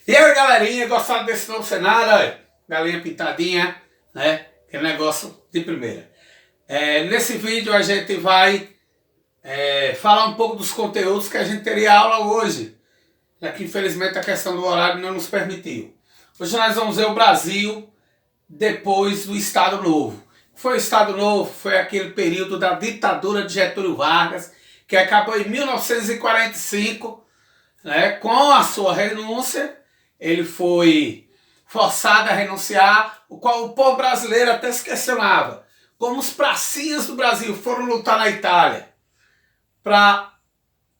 E aí, galerinha, gostaram desse novo cenário? Olha, galinha pintadinha, né? Que negócio de primeira. Nesse vídeo a gente vai falar um pouco dos conteúdos que a gente teria aula hoje, já que infelizmente a questão do horário não nos permitiu. Hoje nós vamos ver o Brasil depois do Estado Novo. Foi o Estado Novo, foi aquele período da ditadura de Getúlio Vargas, que acabou em 1945, né, com a sua renúncia. Ele foi forçado a renunciar, o qual o povo brasileiro até se questionava. Como os pracinhas do Brasil foram lutar na Itália para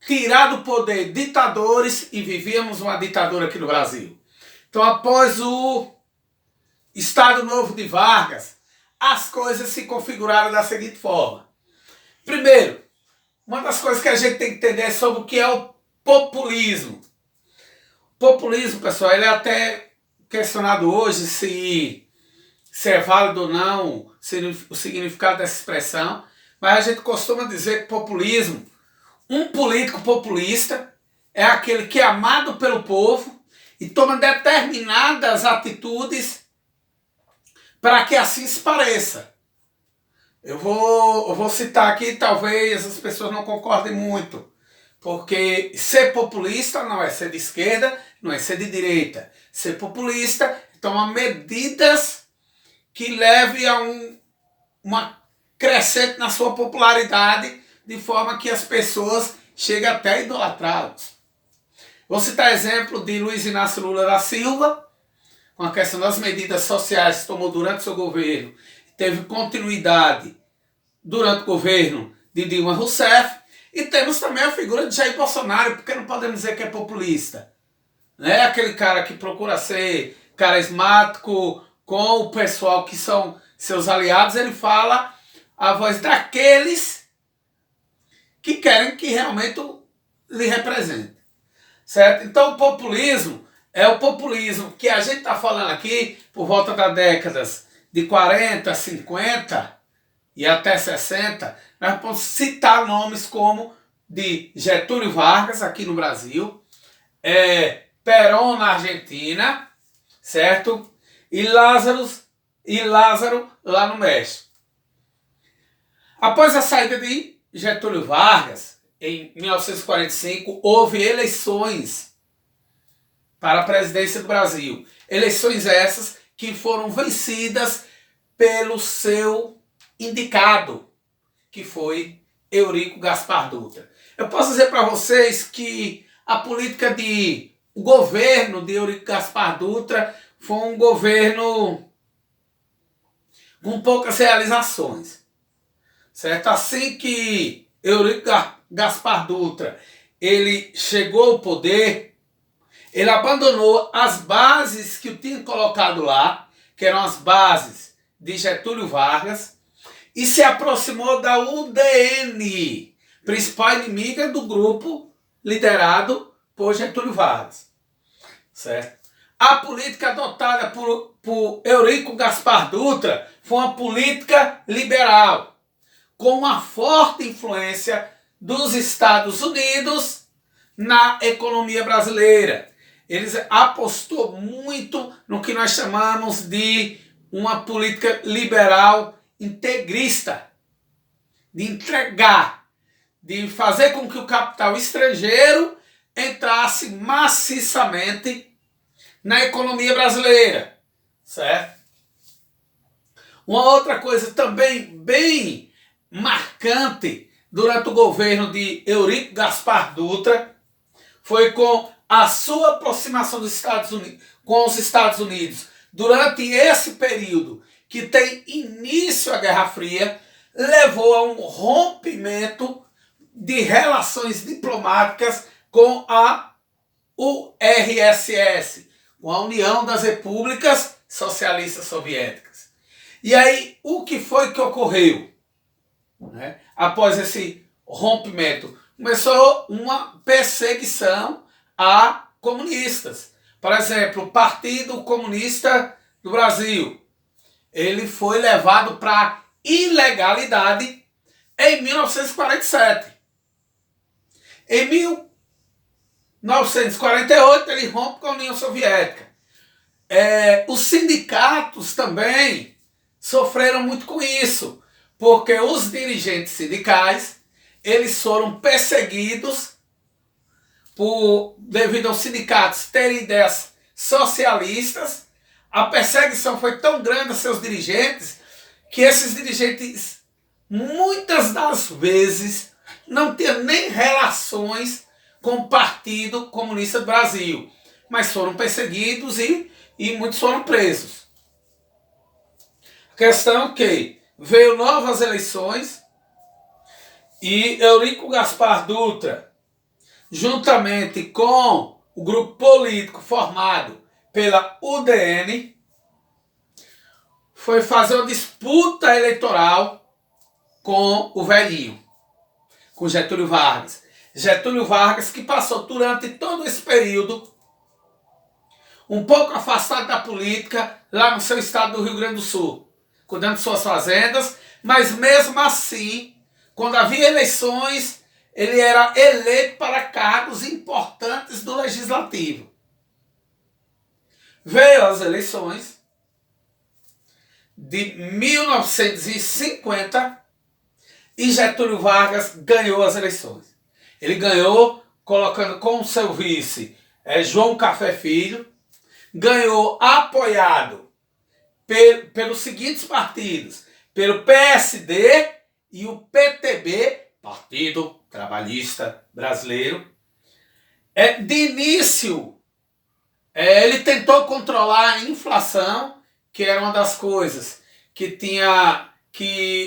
tirar do poder ditadores e vivíamos uma ditadura aqui no Brasil. Então, após o Estado Novo de Vargas, as coisas se configuraram da seguinte forma. Primeiro, uma das coisas que a gente tem que entender sobre o que é o populismo. Populismo, pessoal, ele é até questionado hoje se é válido ou não o significado dessa expressão, mas a gente costuma dizer que populismo, um político populista é aquele que é amado pelo povo e toma determinadas atitudes para que assim se pareça. Eu vou citar aqui, talvez as pessoas não concordem muito, porque ser populista não é ser de esquerda, não é ser de direita. Ser populista é tomar medidas que levem a uma crescente na sua popularidade, de forma que as pessoas cheguem até a idolatrá-los. Vou citar exemplo de Luiz Inácio Lula da Silva, com a questão das medidas sociais que tomou durante o seu governo, teve continuidade durante o governo de Dilma Rousseff. E temos também a figura de Jair Bolsonaro, porque não podemos dizer que é populista. É aquele cara que procura ser carismático com o pessoal que são seus aliados. Ele fala a voz daqueles que querem que realmente lhe represente. Certo? Então o populismo é o populismo que a gente está falando aqui por volta das décadas de 40, 50 e até 60, nós podemos citar nomes como de Getúlio Vargas aqui no Brasil, Perón na Argentina, certo? E Lázaro lá no México. Após a saída de Getúlio Vargas, em 1945, houve eleições para a presidência do Brasil. Eleições essas que foram vencidas pelo seu indicado, que foi Eurico Gaspar Dutra. Eu posso dizer para vocês que a política o governo de Eurico Gaspar Dutra foi um governo com poucas realizações. Certo? Assim que Eurico Gaspar Dutra ele chegou ao poder, ele abandonou as bases que o tinham colocado lá, que eram as bases de Getúlio Vargas, e se aproximou da UDN, principal inimiga do grupo liderado por Getúlio Vargas. Certo? A política adotada por Eurico Gaspar Dutra foi uma política liberal, com uma forte influência dos Estados Unidos na economia brasileira. Eles apostou muito no que nós chamamos de uma política liberal integrista, de entregar, de fazer com que o capital estrangeiro entrasse maciçamente na economia brasileira, certo? Uma outra coisa também bem marcante durante o governo de Eurico Gaspar Dutra foi com a sua aproximação dos Estados Unidos, com os Estados Unidos. Durante esse período que tem início a Guerra Fria, levou a um rompimento de relações diplomáticas com a URSS, com a União das Repúblicas Socialistas Soviéticas. E aí, o que foi que ocorreu? Após esse rompimento, começou uma perseguição a comunistas. Por exemplo, o Partido Comunista do Brasil, ele foi levado para ilegalidade em 1947. Em 1948 ele rompe com a União Soviética. Os sindicatos também sofreram muito com isso, porque os dirigentes sindicais eles foram perseguidos devido aos sindicatos terem ideias socialistas. A perseguição foi tão grande a seus dirigentes que esses dirigentes muitas das vezes não tinham nem relações com o Partido Comunista do Brasil, mas foram perseguidos e muitos foram presos. A questão é que veio novas eleições e Eurico Gaspar Dutra, juntamente com o grupo político formado pela UDN, foi fazer uma disputa eleitoral com o velhinho, com Getúlio Vargas. Getúlio Vargas que passou durante todo esse período um pouco afastado da política lá no seu estado do Rio Grande do Sul, cuidando de suas fazendas, mas mesmo assim, quando havia eleições, ele era eleito para cargos importantes do Legislativo. Veio as eleições de 1950 e Getúlio Vargas ganhou as eleições. Ele ganhou colocando como seu vice João Café Filho, ganhou apoiado pelos seguintes partidos, pelo PSD e o PTB, Partido Trabalhista Brasileiro. De início, ele tentou controlar a inflação, que era uma das coisas que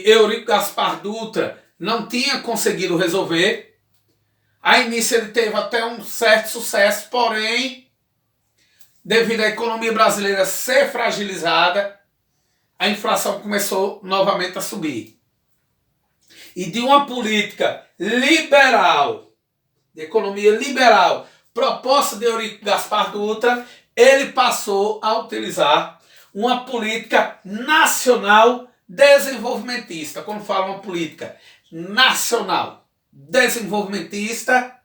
Eurico Gaspar Dutra não tinha conseguido resolver. A início ele teve até um certo sucesso, porém, devido à economia brasileira ser fragilizada, a inflação começou novamente a subir. E de uma política liberal, de economia liberal, proposta de Eurico Gaspar Dutra, ele passou a utilizar uma política nacional desenvolvimentista. Quando fala uma política nacional desenvolvimentista,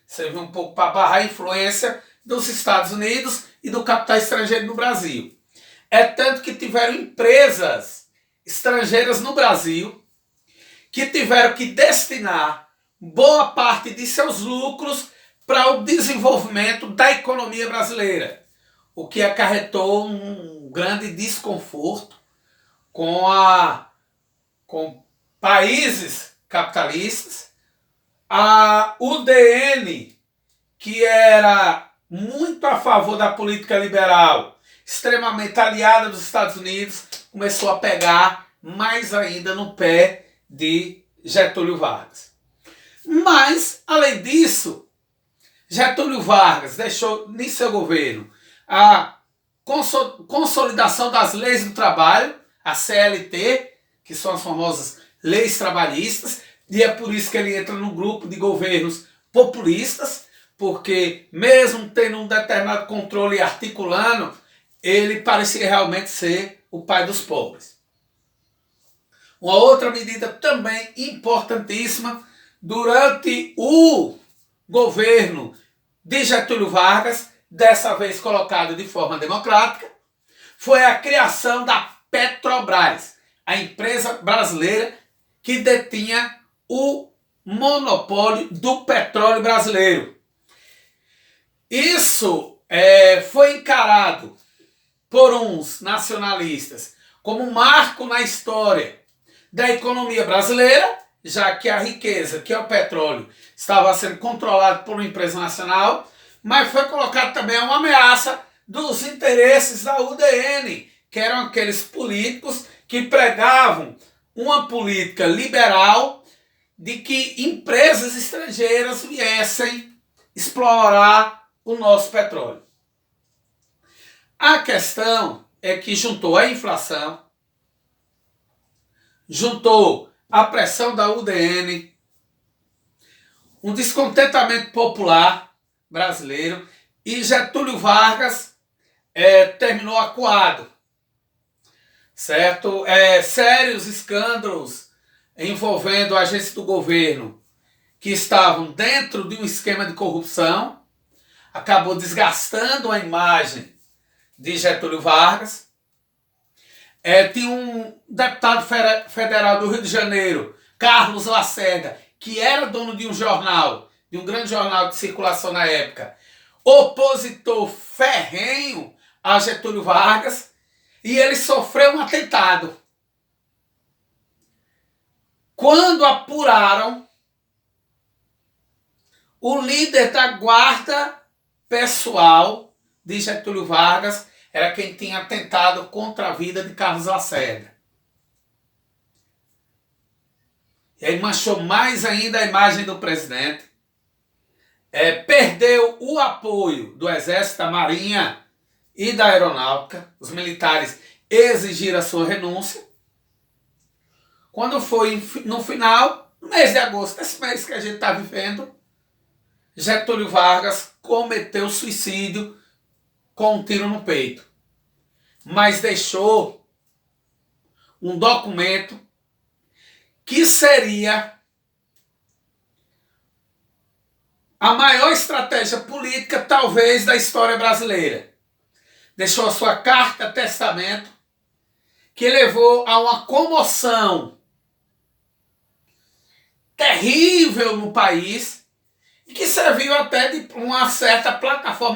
serve um pouco para barrar a influência dos Estados Unidos e do capital estrangeiro no Brasil. Tanto que tiveram empresas estrangeiras no Brasil que tiveram que destinar boa parte de seus lucros para o desenvolvimento da economia brasileira, o que acarretou um grande desconforto com países capitalistas. A UDN, que era muito a favor da política liberal, extremamente aliada dos Estados Unidos, começou a pegar mais ainda no pé de Getúlio Vargas. Mas, além disso, Getúlio Vargas deixou em seu governo a consolidação das leis do trabalho, a CLT, que são as famosas leis trabalhistas, e é por isso que ele entra no grupo de governos populistas, porque mesmo tendo um determinado controle e articulando, ele parecia realmente ser o pai dos pobres. Uma outra medida também importantíssima durante o governo de Getúlio Vargas, dessa vez colocado de forma democrática, foi a criação da Petrobras, a empresa brasileira que detinha o monopólio do petróleo brasileiro. Isso foi encarado por uns nacionalistas como um marco na história da economia brasileira, já que a riqueza, que é o petróleo, estava sendo controlada por uma empresa nacional, mas foi colocado também uma ameaça dos interesses da UDN, que eram aqueles políticos que pregavam uma política liberal de que empresas estrangeiras viessem explorar o nosso petróleo. A questão é que juntou a inflação, juntou a pressão da UDN, um descontentamento popular brasileiro, e Getúlio Vargas terminou acuado, certo? Sérios escândalos envolvendo agentes do governo que estavam dentro de um esquema de corrupção, acabou desgastando a imagem de Getúlio Vargas. Tinha um deputado federal do Rio de Janeiro, Carlos Lacerda, que era dono de um jornal, de um grande jornal de circulação na época, opositor ferrenho a Getúlio Vargas, e ele sofreu um atentado. Quando apuraram, o líder da guarda pessoal de Getúlio Vargas era quem tinha atentado contra a vida de Carlos Lacerda. E aí manchou mais ainda a imagem do presidente. Perdeu o apoio do Exército, da Marinha e da Aeronáutica. Os militares exigiram a sua renúncia. Quando foi no final, no mês de agosto, esse mês que a gente está vivendo, Getúlio Vargas cometeu suicídio com um tiro no peito. Mas deixou um documento que seria a maior estratégia política, talvez, da história brasileira. Deixou a sua carta testamento, que levou a uma comoção terrível no país e que serviu até de uma certa plataforma